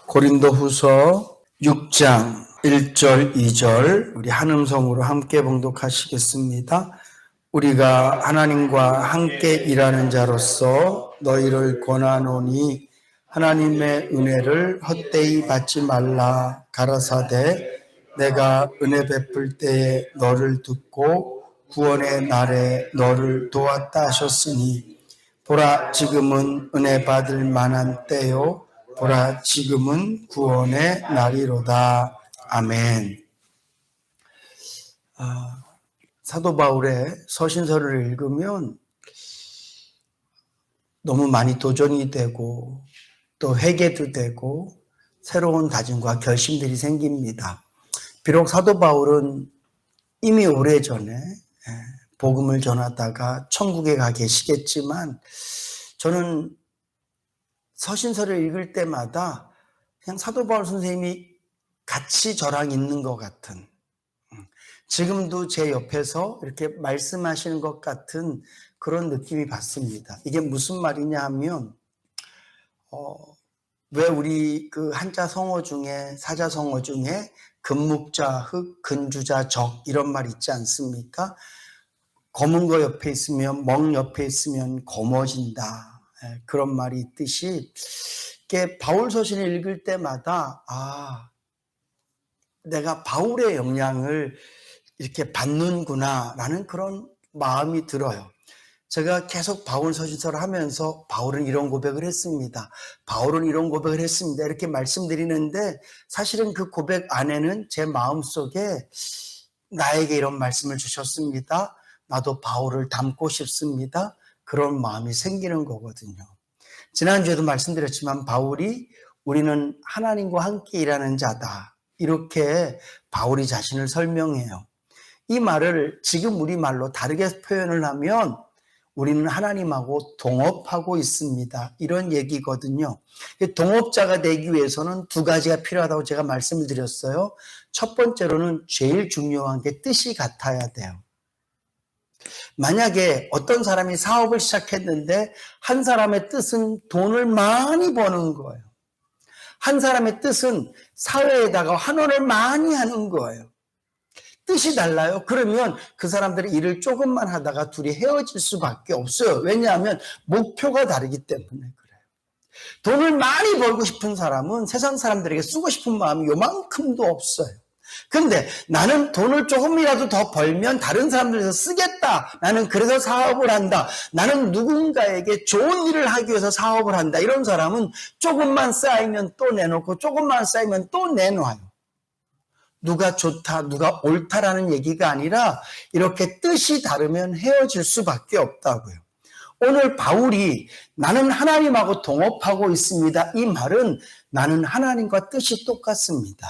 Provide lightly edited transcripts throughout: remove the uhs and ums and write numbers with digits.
고린도후서 6장 1절 2절 우리 한음성으로 함께 봉독하시겠습니다. 우리가 하나님과 함께 일하는 자로서 너희를 권하노니 하나님의 은혜를 헛되이 받지 말라. 가라사대 내가 은혜 베풀 때에 너를 듣고 구원의 날에 너를 도왔다 하셨으니 보라 지금은 은혜 받을 만한 때요 보라 지금은 구원의 날이로다. 아멘. 사도 바울의 서신서를 읽으면 너무 많이 도전이 되고 또 회개도 되고 새로운 다짐과 결심들이 생깁니다. 비록 사도 바울은 이미 오래전에 복음을 전하다가 천국에 가 계시겠지만 저는 서신서를 읽을 때마다 그냥 사도 바울 선생님이 같이 저랑 있는 것 같은, 지금도 제 옆에서 이렇게 말씀하시는 것 같은 그런 느낌이 받습니다. 이게 무슨 말이냐 하면 왜 우리 그 한자 성어 중에 사자 성어 중에 금묵자 흑, 근주자 적 이런 말 있지 않습니까? 검은 거 옆에 있으면 멍 옆에 있으면 검어진다. 그런 말이 있듯이 이게 바울 서신을 읽을 때마다 내가 바울의 영향을 이렇게 받는구나 라는 그런 마음이 들어요. 제가 계속 바울 서신서를 하면서 바울은 이런 고백을 했습니다. 바울은 이런 고백을 했습니다. 이렇게 말씀드리는데 사실은 그 고백 안에는 제 마음속에 나에게 이런 말씀을 주셨습니다. 나도 바울을 닮고 싶습니다. 그런 마음이 생기는 거거든요. 지난주에도 말씀드렸지만 바울이 우리는 하나님과 함께 일하는 자다. 이렇게 바울이 자신을 설명해요. 이 말을 지금 우리말로 다르게 표현을 하면 우리는 하나님하고 동업하고 있습니다. 이런 얘기거든요. 동업자가 되기 위해서는 두 가지가 필요하다고 제가 말씀을 드렸어요. 첫 번째로는 제일 중요한 게 뜻이 같아야 돼요. 만약에 어떤 사람이 사업을 시작했는데 한 사람의 뜻은 돈을 많이 버는 거예요. 한 사람의 뜻은 사회에다가 환원을 많이 하는 거예요. 뜻이 달라요. 그러면 그 사람들이 일을 조금만 하다가 둘이 헤어질 수밖에 없어요. 왜냐하면 목표가 다르기 때문에 그래요. 돈을 많이 벌고 싶은 사람은 세상 사람들에게 쓰고 싶은 마음이 요만큼도 없어요. 근데 나는 돈을 조금이라도 더 벌면 다른 사람들에서 쓰겠다. 나는 그래서 사업을 한다. 나는 누군가에게 좋은 일을 하기 위해서 사업을 한다. 이런 사람은 조금만 쌓이면 또 내놓고 조금만 쌓이면 또 내놔요. 누가 좋다, 누가 옳다라는 얘기가 아니라 이렇게 뜻이 다르면 헤어질 수밖에 없다고요. 오늘 바울이 나는 하나님하고 동업하고 있습니다. 이 말은 나는 하나님과 뜻이 똑같습니다.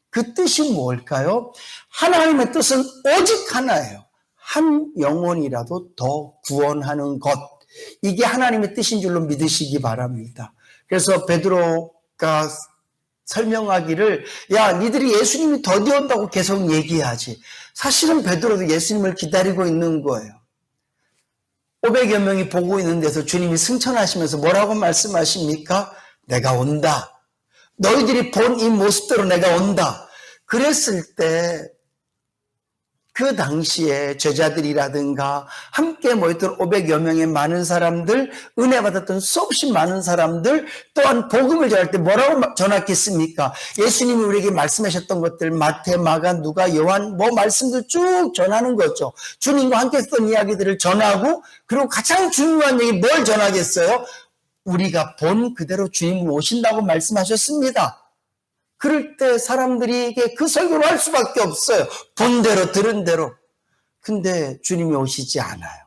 그 뜻이 뭘까요? 하나님의 뜻은 오직 하나예요. 한 영혼이라도 더 구원하는 것. 이게 하나님의 뜻인 줄로 믿으시기 바랍니다. 그래서 베드로가 설명하기를 니들이 예수님이 더디 온다고 계속 얘기하지. 사실은 베드로도 예수님을 기다리고 있는 거예요. 500여 명이 보고 있는 데서 주님이 승천하시면서 뭐라고 말씀하십니까? 내가 온다. 너희들이 본 이 모습대로 내가 온다. 그랬을 때 그 당시에 제자들이라든가 함께 모였던 500여 명의 많은 사람들, 은혜 받았던 수없이 많은 사람들, 또한 복음을 전할 때 뭐라고 전했겠습니까? 예수님이 우리에게 말씀하셨던 것들, 마태, 마가, 누가, 요한 말씀들 쭉 전하는 거죠. 주님과 함께 했던 이야기들을 전하고, 그리고 가장 중요한 얘기 뭘 전하겠어요? 우리가 본 그대로 주님은 오신다고 말씀하셨습니다. 그럴 때 사람들에게 그 설교를 할 수밖에 없어요. 본 대로 들은 대로. 근데 주님이 오시지 않아요.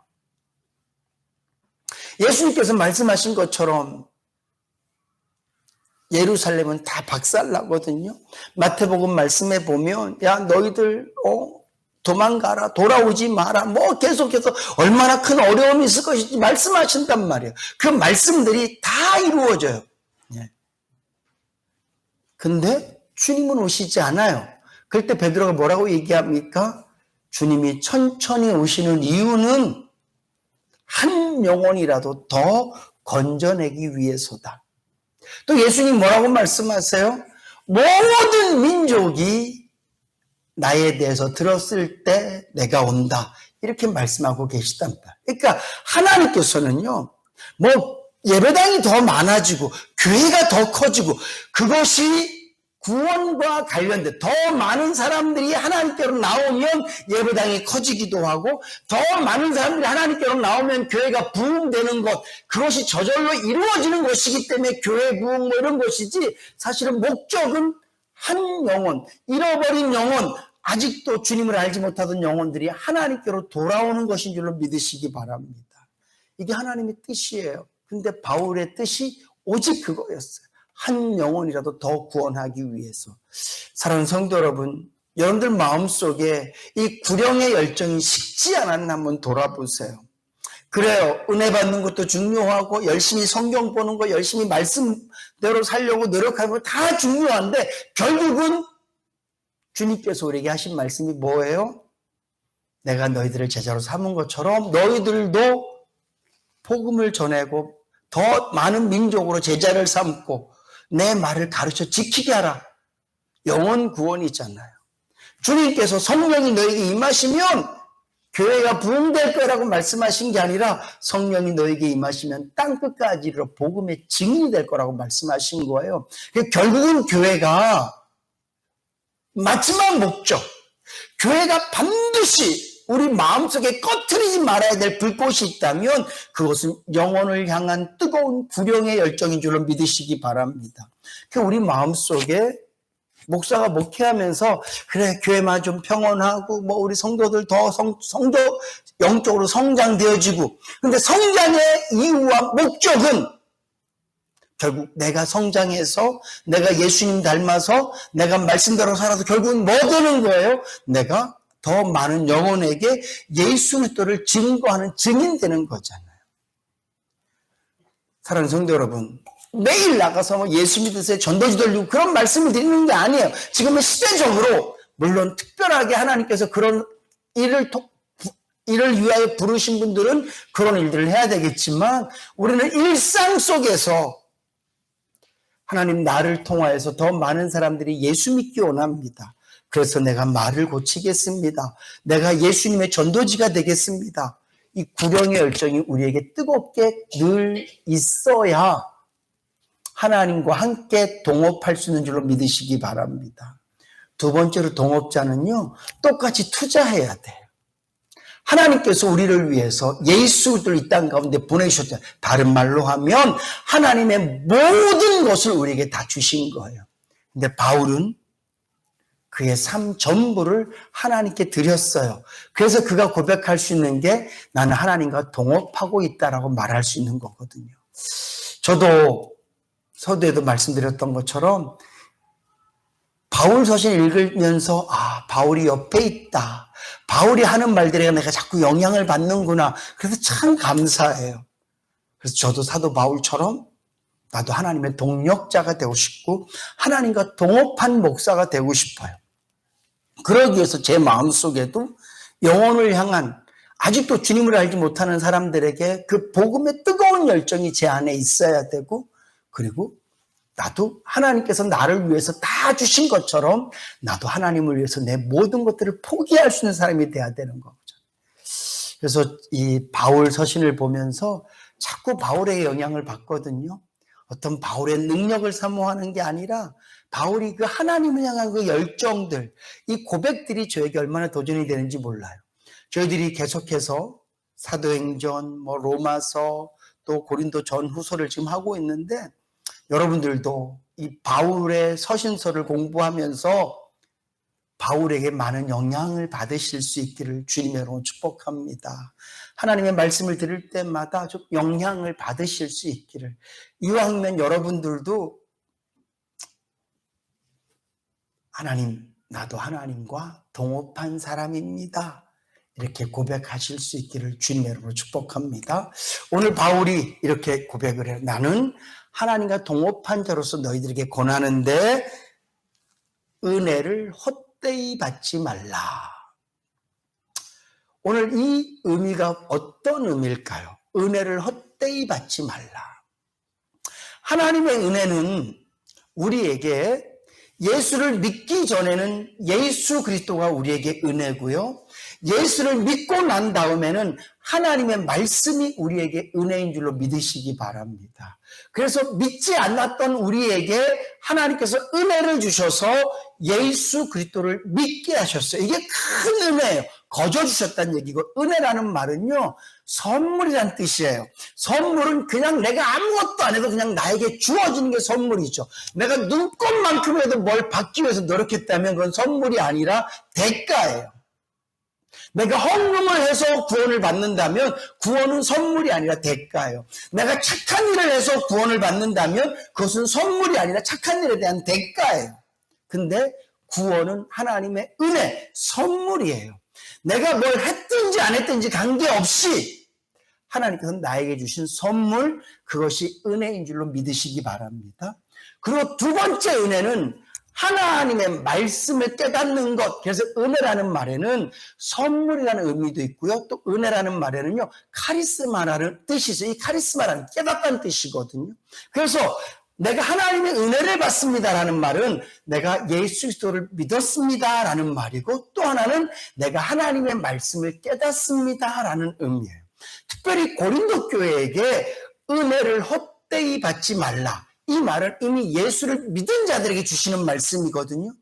예수님께서 말씀하신 것처럼 예루살렘은 다 박살나거든요. 마태복음 말씀에 보면 너희들 도망가라, 돌아오지 마라, 계속해서 얼마나 큰 어려움이 있을 것인지 말씀하신단 말이에요. 그 말씀들이 다 이루어져요. 근데 주님은 오시지 않아요. 그럴 때 베드로가 뭐라고 얘기합니까? 주님이 천천히 오시는 이유는 한 영혼이라도 더 건져내기 위해서다. 또 예수님 뭐라고 말씀하세요? 모든 민족이 나에 대해서 들었을 때 내가 온다. 이렇게 말씀하고 계시답니다. 그러니까 하나님께서는요, 뭐 예배당이 더 많아지고 교회가 더 커지고 그것이 구원과 관련된 더 많은 사람들이 하나님께로 나오면 예배당이 커지기도 하고 더 많은 사람들이 하나님께로 나오면 교회가 부흥되는 것, 그것이 저절로 이루어지는 것이기 때문에 교회 부흥 뭐 이런 것이지, 사실은 목적은 한 영혼, 잃어버린 영혼, 아직도 주님을 알지 못하던 영혼들이 하나님께로 돌아오는 것인 줄로 믿으시기 바랍니다. 이게 하나님의 뜻이에요. 근데 바울의 뜻이 오직 그거였어요. 한 영혼이라도 더 구원하기 위해서. 사랑하는 성도 여러분, 여러분들 마음속에 이 구령의 열정이 식지 않았나 한번 돌아보세요. 그래요. 은혜 받는 것도 중요하고 열심히 성경 보는 거, 열심히 말씀대로 살려고 노력하는 거 다 중요한데 결국은 주님께서 우리에게 하신 말씀이 뭐예요? 내가 너희들을 제자로 삼은 것처럼 너희들도 복음을 전하고 더 많은 민족으로 제자를 삼고 내 말을 가르쳐 지키게 하라. 영혼 구원이잖아요. 주님께서 성령이 너에게 임하시면 교회가 부흥될 거라고 말씀하신 게 아니라 성령이 너에게 임하시면 땅끝까지 이르러 복음의 증인이 될 거라고 말씀하신 거예요. 결국은 교회가 마지막 목적, 교회가 반드시 우리 마음속에 꺼트리지 말아야 될 불꽃이 있다면 그것은 영혼을 향한 뜨거운 구령의 열정인 줄로 믿으시기 바랍니다. 우리 마음속에 목사가 목회하면서 그래 교회만 좀 평온하고 뭐 우리 성도들 더 성도 영적으로 성장되어지고, 근데 성장의 이유와 목적은 결국 내가 성장해서 내가 예수님 닮아서 내가 말씀대로 살아서 결국은 뭐 되는 거예요? 내가 더 많은 영혼에게 예수 그리스도를 증거하는 증인 되는 거잖아요. 사랑하는 성도 여러분, 매일 나가서 뭐 예수 믿으세요, 전도지 돌리고 그런 말씀을 드리는 게 아니에요. 지금은 시대적으로 물론 특별하게 하나님께서 그런 일을 위하여 부르신 분들은 그런 일들을 해야 되겠지만 우리는 일상 속에서 하나님 나를 통하여서 더 많은 사람들이 예수 믿기 원합니다. 그래서 내가 말을 고치겠습니다. 내가 예수님의 전도지가 되겠습니다. 이 구령의 열정이 우리에게 뜨겁게 늘 있어야 하나님과 함께 동업할 수 있는 줄로 믿으시기 바랍니다. 두 번째로 동업자는요, 똑같이 투자해야 돼요. 하나님께서 우리를 위해서 예수를 이 땅 가운데 보내주셨잖아요. 다른 말로 하면 하나님의 모든 것을 우리에게 다 주신 거예요. 근데 바울은 그의 삶 전부를 하나님께 드렸어요. 그래서 그가 고백할 수 있는 게 나는 하나님과 동업하고 있다라고 말할 수 있는 거거든요. 저도 서두에도 말씀드렸던 것처럼 바울 서신 읽으면서 바울이 옆에 있다. 바울이 하는 말들에 내가 자꾸 영향을 받는구나. 그래서 참 감사해요. 그래서 저도 사도 바울처럼 나도 하나님의 동력자가 되고 싶고 하나님과 동업한 목사가 되고 싶어요. 그러기 위해서 제 마음속에도 영혼을 향한 아직도 주님을 알지 못하는 사람들에게 그 복음의 뜨거운 열정이 제 안에 있어야 되고, 그리고 나도 하나님께서 나를 위해서 다 주신 것처럼 나도 하나님을 위해서 내 모든 것들을 포기할 수 있는 사람이 돼야 되는 거죠. 그래서 이 바울 서신을 보면서 자꾸 바울의 영향을 받거든요. 어떤 바울의 능력을 사모하는 게 아니라 바울이 그 하나님을 향한 그 열정들, 이 고백들이 저에게 얼마나 도전이 되는지 몰라요. 저희들이 계속해서 사도행전, 로마서, 또 고린도 전후서를 지금 하고 있는데 여러분들도 이 바울의 서신서를 공부하면서 바울에게 많은 영향을 받으실 수 있기를 주님의 이름으로 축복합니다. 하나님의 말씀을 들을 때마다 좀 영향을 받으실 수 있기를. 이왕이면 여러분들도 하나님, 나도 하나님과 동업한 사람입니다. 이렇게 고백하실 수 있기를 주님의 이름으로 축복합니다. 오늘 바울이 이렇게 고백을 해요. 나는 하나님과 동업한 자로서 너희들에게 권하는데 은혜를 헛되이 받지 말라. 오늘 이 의미가 어떤 의미일까요? 은혜를 헛되이 받지 말라. 하나님의 은혜는 우리에게 예수를 믿기 전에는 예수 그리스도가 우리에게 은혜고요. 예수를 믿고 난 다음에는 하나님의 말씀이 우리에게 은혜인 줄로 믿으시기 바랍니다. 그래서 믿지 않았던 우리에게 하나님께서 은혜를 주셔서 예수 그리스도를 믿게 하셨어요. 이게 큰 은혜예요. 거저 주셨다는 얘기고, 은혜라는 말은요, 선물이란 뜻이에요. 선물은 그냥 내가 아무것도 안 해도 그냥 나에게 주어지는 게 선물이죠. 내가 눈꽃만큼이라도 뭘 받기 위해서 노력했다면 그건 선물이 아니라 대가예요. 내가 헌금을 해서 구원을 받는다면 구원은 선물이 아니라 대가예요. 내가 착한 일을 해서 구원을 받는다면 그것은 선물이 아니라 착한 일에 대한 대가예요. 근데 구원은 하나님의 은혜, 선물이에요. 내가 뭘 했든지 안 했든지 관계없이 하나님께서 나에게 주신 선물, 그것이 은혜인 줄로 믿으시기 바랍니다. 그리고 두 번째 은혜는 하나님의 말씀을 깨닫는 것. 그래서 은혜라는 말에는 선물이라는 의미도 있고요. 또 은혜라는 말에는요, 카리스마라는 뜻이 있어요. 이 카리스마라는 깨닫다는 뜻이거든요. 그래서 내가 하나님의 은혜를 받습니다라는 말은 내가 예수 그리스도를 믿었습니다라는 말이고, 또 하나는 내가 하나님의 말씀을 깨닫습니다라는 의미예요. 특별히 고린도 교회에게 은혜를 헛되이 받지 말라. 이 말은 이미 예수를 믿은 자들에게 주시는 말씀이거든요.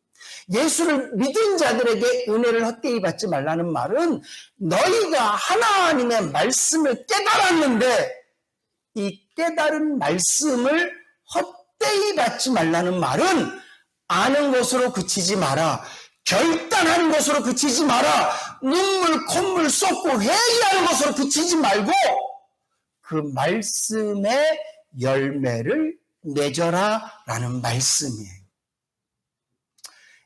예수를 믿은 자들에게 은혜를 헛되이 받지 말라는 말은 너희가 하나님의 말씀을 깨달았는데 이 깨달은 말씀을 헛되이 받지 말라는 말은 아는 것으로 그치지 마라. 결단하는 것으로 그치지 마라. 눈물 콧물 쏟고 회개하는 것으로 그치지 말고 그 말씀의 열매를 맺어라 라는 말씀이에요.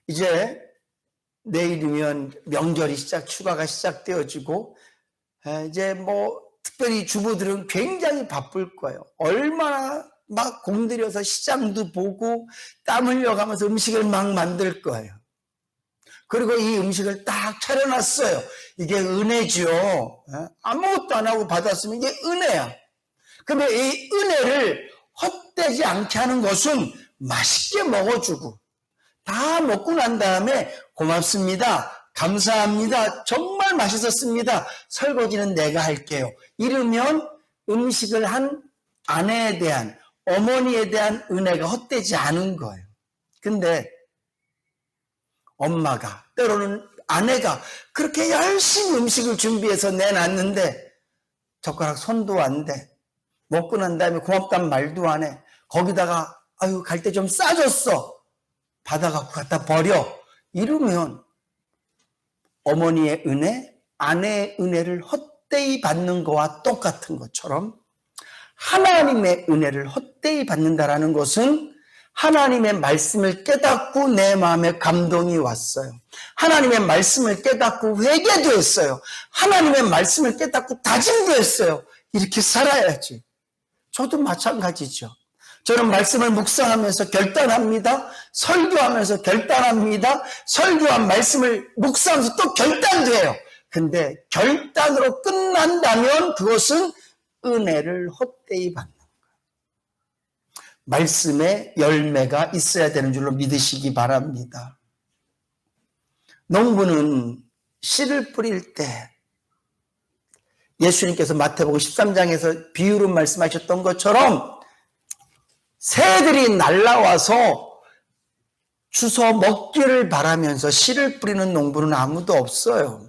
이제 내일이면 명절이 휴가가 시작되어지고, 이제 특별히 주부들은 굉장히 바쁠 거예요. 얼마나 막 공들여서 시장도 보고 땀 흘려가면서 음식을 막 만들 거예요. 그리고 이 음식을 딱 차려놨어요. 이게 은혜죠. 아무것도 안 하고 받았으면 이게 은혜야. 근데 이 은혜를 헛되지 않게 하는 것은 맛있게 먹어주고, 다 먹고 난 다음에 고맙습니다, 감사합니다, 정말 맛있었습니다, 설거지는 내가 할게요, 이러면 음식을 한 아내에 대한, 어머니에 대한 은혜가 헛되지 않은 거예요. 근데 엄마가, 때로는 아내가 그렇게 열심히 음식을 준비해서 내놨는데 젓가락 손도 안 대, 먹고 난 다음에 고맙다는 말도 안 해, 거기다가 아유 갈 때 좀 싸줬어, 받아갖고 갖다 버려, 이러면 어머니의 은혜, 아내의 은혜를 헛되이 받는 거와 똑같은 것처럼 하나님의 은혜를 헛되이 받는다라는 것은 하나님의 말씀을 깨닫고 내 마음에 감동이 왔어요. 하나님의 말씀을 깨닫고 회개도 했어요. 하나님의 말씀을 깨닫고 다짐도 했어요. 이렇게 살아야지. 저도 마찬가지죠. 저는 말씀을 묵상하면서 결단합니다. 설교하면서 결단합니다. 설교한 말씀을 묵상하면서 또 결단도 해요. 근데 결단으로 끝난다면 그것은 은혜를 헛되이 받는 거예요. 말씀에 열매가 있어야 되는 줄로 믿으시기 바랍니다. 농부는 씨를 뿌릴 때 예수님께서 마태복음 13장에서 비유로 말씀하셨던 것처럼 새들이 날아와서 주워 먹기를 바라면서 씨를 뿌리는 농부는 아무도 없어요.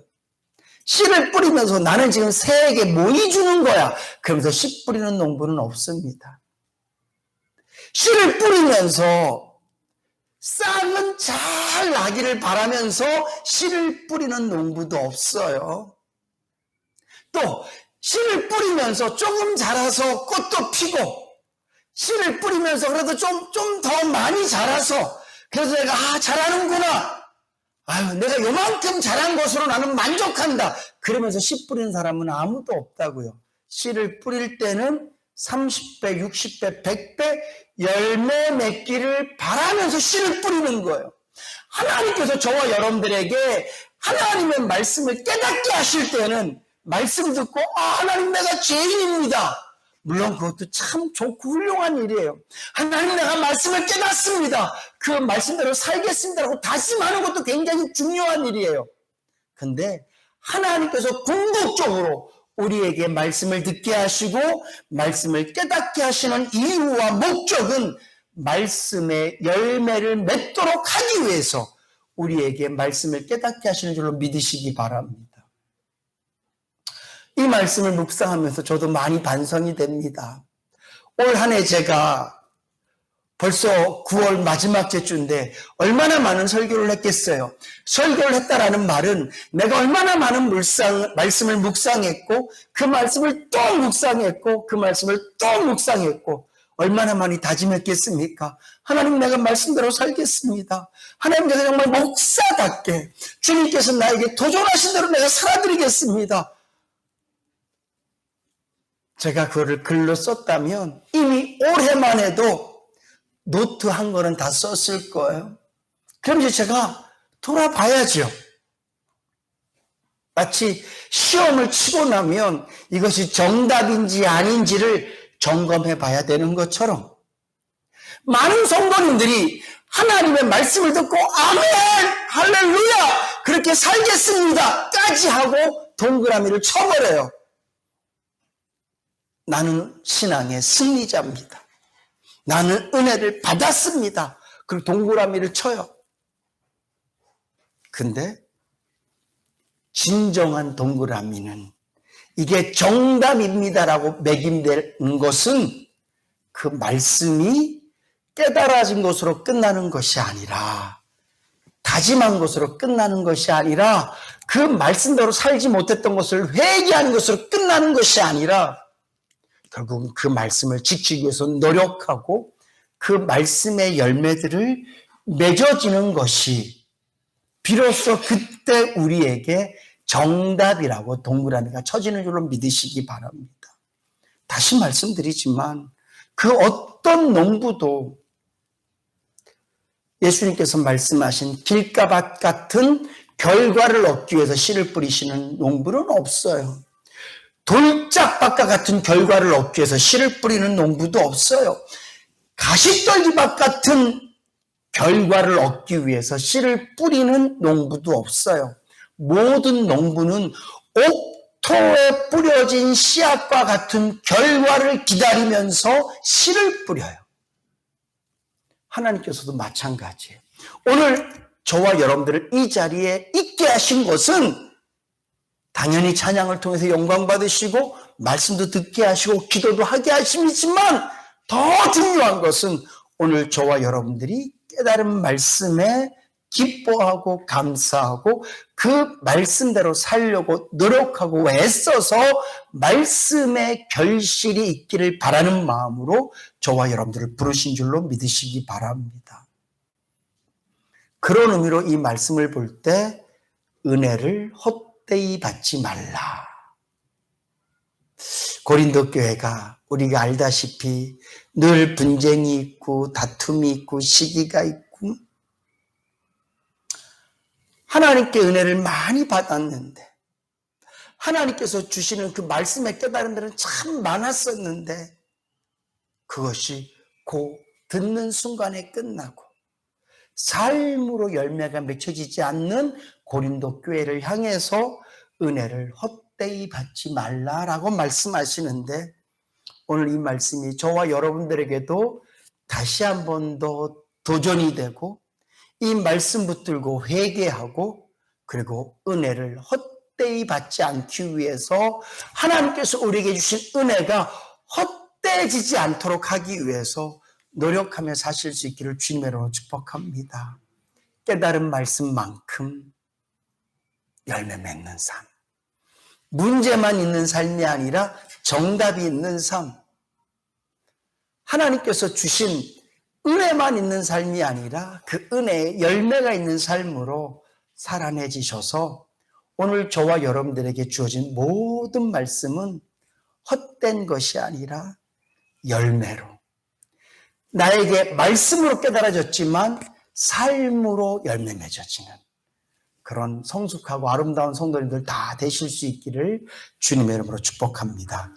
씨를 뿌리면서 나는 지금 새에게 뭐이 주는 거야, 그러면서 씨 뿌리는 농부는 없습니다. 씨를 뿌리면서 싹은 잘 나기를 바라면서 씨를 뿌리는 농부도 없어요. 또 씨를 뿌리면서 조금 자라서 꽃도 피고, 씨를 뿌리면서 그래도 좀 더 많이 자라서, 그래서 내가 자라는구나, 아유 내가 요만큼 자란 것으로 나는 만족한다, 그러면서 씨 뿌리는 사람은 아무도 없다고요. 씨를 뿌릴 때는 30배, 60배, 100배 열매 맺기를 바라면서 씨를 뿌리는 거예요. 하나님께서 저와 여러분들에게 하나님의 말씀을 깨닫게 하실 때는 말씀 듣고 하나님 내가 죄인입니다, 물론 그것도 참 좋고 훌륭한 일이에요. 하나님, 내가 말씀을 깨닫습니다. 그 말씀대로 살겠습니다라고 다짐하는 것도 굉장히 중요한 일이에요. 근데 하나님께서 궁극적으로 우리에게 말씀을 듣게 하시고 말씀을 깨닫게 하시는 이유와 목적은 말씀의 열매를 맺도록 하기 위해서 우리에게 말씀을 깨닫게 하시는 줄로 믿으시기 바랍니다. 이 말씀을 묵상하면서 저도 많이 반성이 됩니다. 올 한 해 제가 벌써 9월 마지막 주인데 얼마나 많은 설교를 했겠어요. 설교를 했다라는 말은 내가 얼마나 많은 말씀을 묵상했고 그 말씀을 또 묵상했고 그 말씀을 또 묵상했고 얼마나 많이 다짐했겠습니까? 하나님, 내가 말씀대로 살겠습니다. 하나님, 내가 정말 목사답게 주님께서 나에게 도전하신 대로 내가 살아드리겠습니다. 제가 그거를 글로 썼다면 이미 올해만 해도 노트 한 거는 다 썼을 거예요. 그럼 이제 제가 돌아봐야죠. 마치 시험을 치고 나면 이것이 정답인지 아닌지를 점검해 봐야 되는 것처럼 많은 성도님들이 하나님의 말씀을 듣고 아멘, 할렐루야, 그렇게 살겠습니다 까지 하고 동그라미를 쳐버려요. 나는 신앙의 승리자입니다. 나는 은혜를 받았습니다. 그리고 동그라미를 쳐요. 근데 진정한 동그라미는 이게 정답입니다라고 매김된 것은 그 말씀이 깨달아진 것으로 끝나는 것이 아니라, 다짐한 것으로 끝나는 것이 아니라, 그 말씀대로 살지 못했던 것을 회개하는 것으로 끝나는 것이 아니라 결국은 그 말씀을 지키기 위해서 노력하고 그 말씀의 열매들을 맺어지는 것이 비로소 그때 우리에게 정답이라고 동그라미가 쳐지는 줄로 믿으시기 바랍니다. 다시 말씀드리지만 그 어떤 농부도 예수님께서 말씀하신 길가밭 같은 결과를 얻기 위해서 씨를 뿌리시는 농부는 없어요. 돌짝밭과 같은 결과를 얻기 위해서 씨를 뿌리는 농부도 없어요. 가시떨기밭 같은 결과를 얻기 위해서 씨를 뿌리는 농부도 없어요. 모든 농부는 옥토에 뿌려진 씨앗과 같은 결과를 기다리면서 씨를 뿌려요. 하나님께서도 마찬가지예요. 오늘 저와 여러분들을 이 자리에 있게 하신 것은 당연히 찬양을 통해서 영광 받으시고 말씀도 듣게 하시고 기도도 하게 하심이지만 더 중요한 것은 오늘 저와 여러분들이 깨달은 말씀에 기뻐하고 감사하고 그 말씀대로 살려고 노력하고 애써서 말씀의 결실이 있기를 바라는 마음으로 저와 여러분들을 부르신 줄로 믿으시기 바랍니다. 그런 의미로 이 말씀을 볼 때 은혜를 헛되이 받지 말라. 고린도 교회가 우리가 알다시피 늘 분쟁이 있고 다툼이 있고 시기가 있고 하나님께 은혜를 많이 받았는데 하나님께서 주시는 그 말씀의 깨달음들은 참 많았었는데 그것이 곧 듣는 순간에 끝나고 삶으로 열매가 맺혀지지 않는 고린도 교회를 향해서 은혜를 헛되이 받지 말라라고 말씀하시는데 오늘 이 말씀이 저와 여러분들에게도 다시 한 번 더 도전이 되고 이 말씀 붙들고 회개하고 그리고 은혜를 헛되이 받지 않기 위해서 하나님께서 우리에게 주신 은혜가 헛되어지지 않도록 하기 위해서 노력하며 사실 수 있기를 주님의 이름으로 축복합니다. 깨달은 말씀만큼 열매 맺는 삶, 문제만 있는 삶이 아니라 정답이 있는 삶, 하나님께서 주신 은혜만 있는 삶이 아니라 그 은혜에 열매가 있는 삶으로 살아내지셔서 오늘 저와 여러분들에게 주어진 모든 말씀은 헛된 것이 아니라 열매로 나에게 말씀으로 깨달아졌지만 삶으로 열매 맺어지는 그런 성숙하고 아름다운 성도님들 다 되실 수 있기를 주님의 이름으로 축복합니다.